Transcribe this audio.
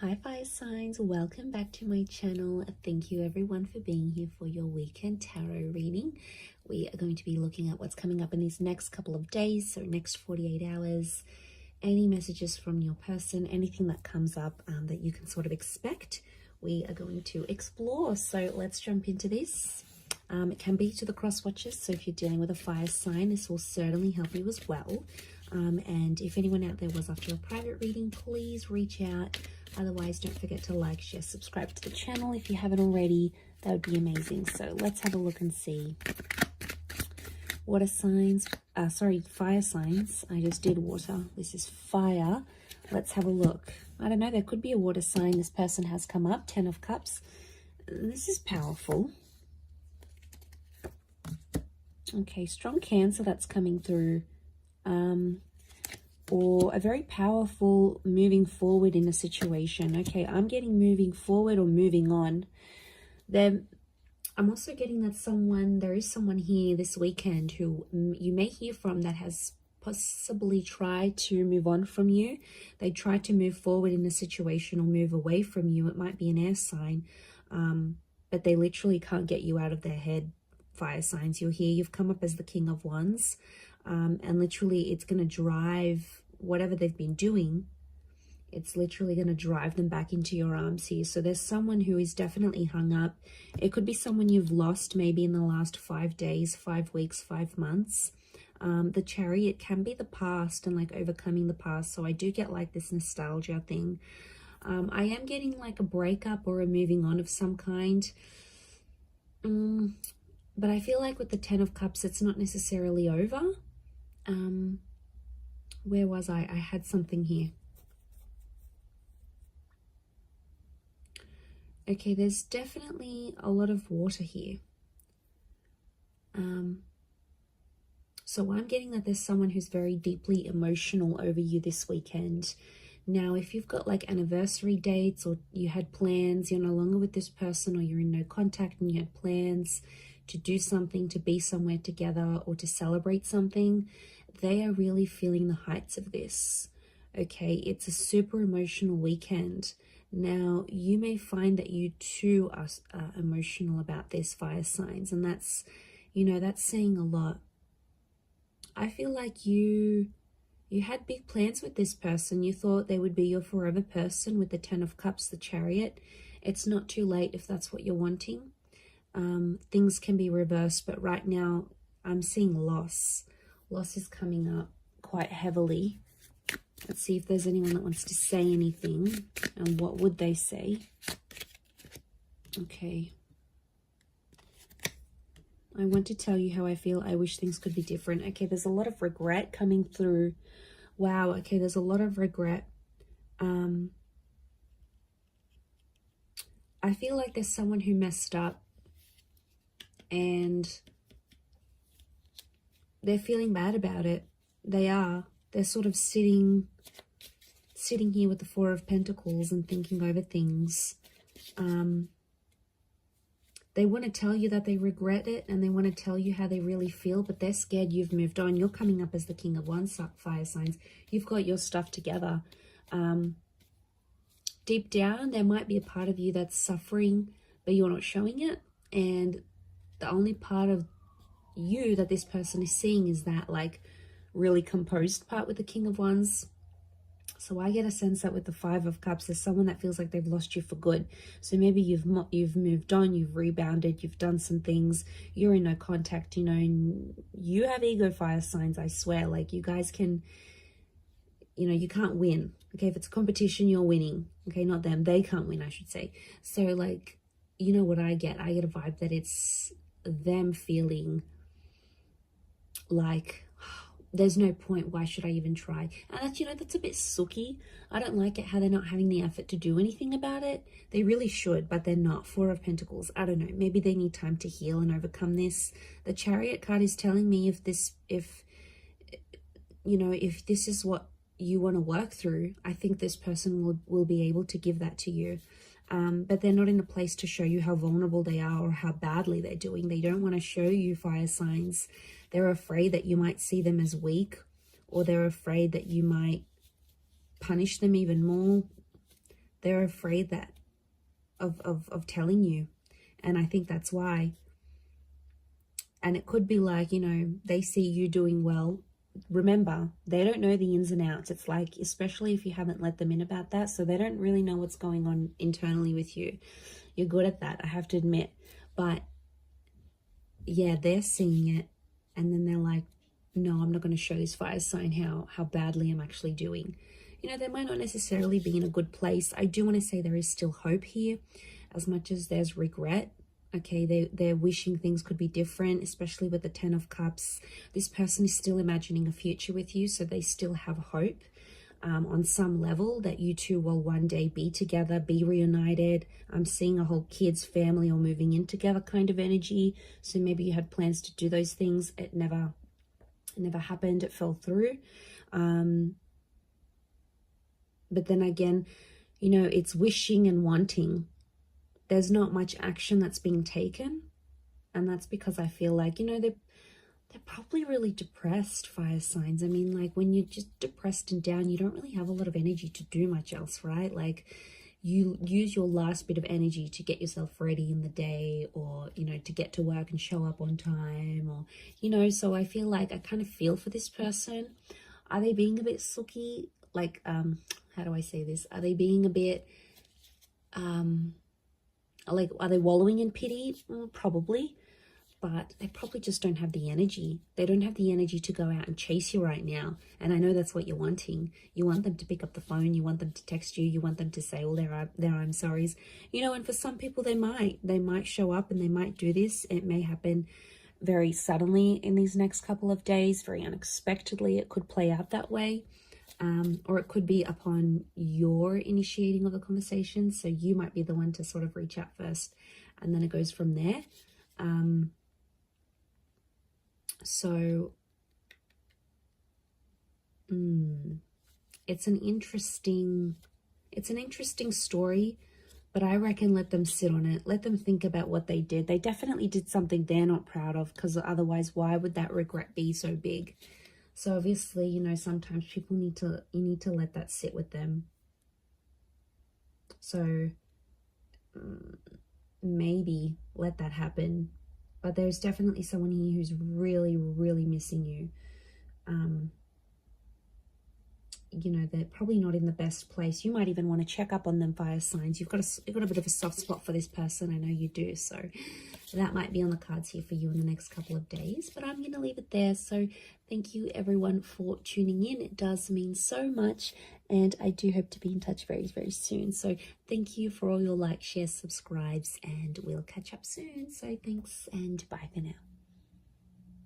Hi fire signs, welcome back to my channel. Thank you everyone for being here for your weekend tarot reading. We are going to be looking at what's coming up in these next couple of days, so next 48 hours. Any messages from your person, anything that comes up that you can sort of expect, we are going to explore. So let's jump into this. It can be to the cross watchers, so if you're dealing with a fire sign, this will certainly help you as well. And if anyone out there was after a private reading, please reach out. Otherwise, don't forget to like, share, subscribe to the channel if you haven't already. That would be amazing. So let's have a look and see. Water signs, fire signs. I just did water. This is fire. Let's have a look. I don't know, there could be a water sign. This person has come up, 10 of Cups. This is powerful. Okay, strong Cancer that's coming through. Or a very powerful moving forward in a situation. Okay, I'm getting moving forward or moving on. Then I'm also getting that there is someone here this weekend who you may hear from that has possibly tried to move on from you. They tried to move forward in a situation or move away from you. It might be an air sign, but they literally can't get you out of their head. Fire signs, you're here, you've come up as the King of Wands. And literally it's going to drive whatever they've been doing. It's literally going to drive them back into your arms here. So there's someone who is definitely hung up. It could be someone you've lost maybe in the last 5 days, 5 weeks, 5 months. The Chariot can be the past and like overcoming the past. So I do get like this nostalgia thing. I am getting like a breakup or a moving on of some kind. But I feel like with the 10 of Cups, it's not necessarily over. Where was I? I had something here. Okay, there's definitely a lot of water here. So I'm getting that there's someone who's very deeply emotional over you this weekend. Now, if you've got like anniversary dates or you had plans, you're no longer with this person, or you're in no contact and you had plans to do something, to be somewhere together, or to celebrate something, they are really feeling the heights of this. Okay, it's a super emotional weekend. Now, you may find that you too are emotional about this, fire signs, and that's, you know, that's saying a lot. I feel like you had big plans with this person. You thought they would be your forever person with the 10 of Cups, the Chariot. It's not too late if that's what you're wanting. Things can be reversed, but right now I'm seeing loss. Loss is coming up quite heavily. Let's see if there's anyone that wants to say anything, and what would they say? Okay. I want to tell you how I feel. I wish things could be different. Okay, there's a lot of regret coming through. Wow, okay, there's a lot of regret. I feel like there's someone who messed up and they're feeling bad about it. They are. They're sort of sitting here with the 4 of Pentacles and thinking over things. They want to tell you that they regret it, and they want to tell you how they really feel, but they're scared you've moved on. You're coming up as the King of Wands, fire signs. You've got your stuff together. Deep down, there might be a part of you that's suffering, but you're not showing it. And the only part of you that this person is seeing is that like really composed part with the King of Wands. So I get a sense that with the 5 of Cups, there's someone that feels like they've lost you for good. So maybe you've moved on, you've rebounded, you've done some things, you're in no contact, you know, and you have ego, fire signs, I swear. Like you guys can, you know, you can't win. Okay, if it's a competition, you're winning. Okay, not them. They can't win, I should say. So like, you know what I get? I get a vibe that it's them feeling like there's no point, why should I even try? And that's, you know, that's a bit sooky. I don't like it how they're not having the effort to do anything about it. They really should, but they're not. 4 of Pentacles, I don't know, maybe they need time to heal and overcome this. The Chariot card is telling me if you know, if this is what you want to work through, I think this person will be able to give that to you. But they're not in a place to show you how vulnerable they are or how badly they're doing. They don't want to show you, fire signs. They're afraid that you might see them as weak, or they're afraid that you might punish them even more. They're afraid that of telling you. And I think that's why. And it could be like, you know, they see you doing well. Remember, they don't know the ins and outs. It's like, especially if you haven't let them in about that, so they don't really know what's going on internally with you. You're good at that, I have to admit. But yeah, they're seeing it, and then they're like, no, I'm not going to show this fire sign how badly I'm actually doing. You know, they might not necessarily be in a good place. I do want to say there is still hope here, as much as there's regret. Okay, they're wishing things could be different, especially with the 10 of Cups. This person is still imagining a future with you, so they still have hope on some level that you two will one day be together, be reunited. I'm seeing a whole kids, family, or moving in together kind of energy. So maybe you had plans to do those things. It never happened. It fell through. But then again, you know, it's wishing and wanting. There's not much action that's being taken, and that's because I feel like, you know, they're probably really depressed, fire signs. I mean, like, when you're just depressed and down, you don't really have a lot of energy to do much else, right? Like, you use your last bit of energy to get yourself ready in the day, or, you know, to get to work and show up on time, or, you know. So I feel like I kind of feel for this person. Are they being a bit sooky? Like, how do I say this? Are they being a bit like, are they wallowing in pity? Probably, but they probably just don't have the energy. They don't have the energy to go out and chase you right now. And I know that's what you're wanting. You want them to pick up the phone. You want them to text you. You want them to say all their I'm sorries. You know, and for some people, they might show up and they might do this. It may happen very suddenly in these next couple of days, very unexpectedly. It could play out that way. Or it could be upon your initiating of the conversation. So you might be the one to sort of reach out first, and then it goes from there. So it's an interesting story, but I reckon let them sit on it. Let them think about what they did. They definitely did something they're not proud of, because otherwise, why would that regret be so big? So obviously, you know, sometimes people need to let that sit with them. So maybe let that happen. But there's definitely someone here who's really, really missing you. You know, they're probably not in the best place. You might even want to check up on them, fire signs. You've got a bit of a soft spot for this person. I know you do. So that might be on the cards here for you in the next couple of days. But I'm going to leave it there. So thank you, everyone, for tuning in. It does mean so much. And I do hope to be in touch very, very soon. So thank you for all your likes, shares, subscribes. And we'll catch up soon. So thanks, and bye for now.